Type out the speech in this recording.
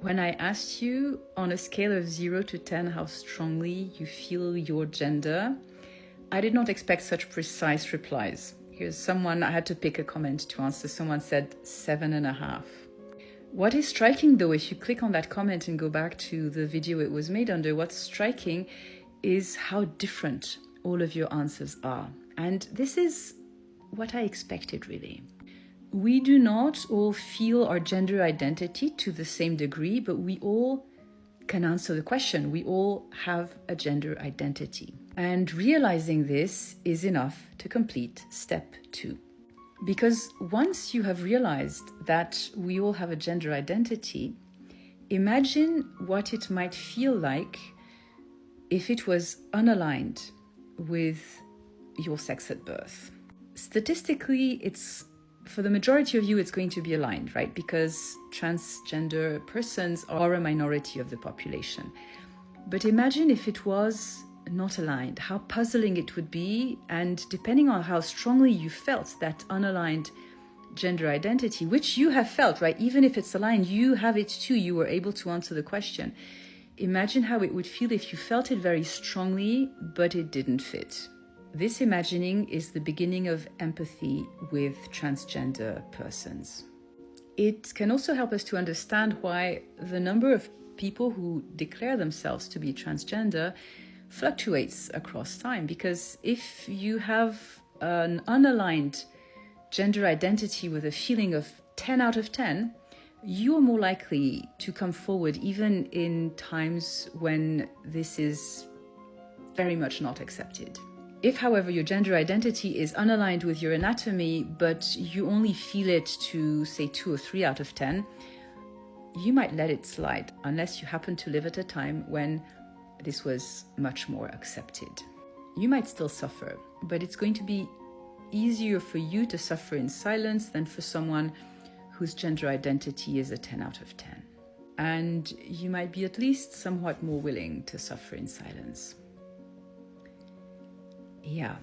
When I asked you on a scale of 0 to 10 how strongly you feel your gender, I did not expect such precise replies. Here's someone, I had to pick a comment to answer. Someone said 7.5. What is striking though, if you click on that comment and go back to the video it was made under, what's striking is how different all of your answers are. And this is what I expected, really. We do not all feel our gender identity to the same degree, but we all can answer the question. We all have a gender identity. And realizing this is enough to complete step 2. Because once you have realized that we all have a gender identity, imagine what it might feel like if it was unaligned with your sex at birth. Statistically, for the majority of you, it's going to be aligned, right? Because transgender persons are a minority of the population. But imagine if it was not aligned, how puzzling it would be. And depending on how strongly you felt that unaligned gender identity, which you have felt, right? Even if it's aligned, you have it too. You were able to answer the question. Imagine how it would feel if you felt it very strongly, but it didn't fit. This imagining is the beginning of empathy with transgender persons. It can also help us to understand why the number of people who declare themselves to be transgender fluctuates across time. Because if you have an unaligned gender identity with a feeling of 10 out of 10, you are more likely to come forward even in times when this is very much not accepted. If, however, your gender identity is unaligned with your anatomy, but you only feel it to, say, 2 or 3 out of 10, you might let it slide, unless you happen to live at a time when this was much more accepted. You might still suffer, but it's going to be easier for you to suffer in silence than for someone whose gender identity is a 10 out of 10. And you might be at least somewhat more willing to suffer in silence. Yeah.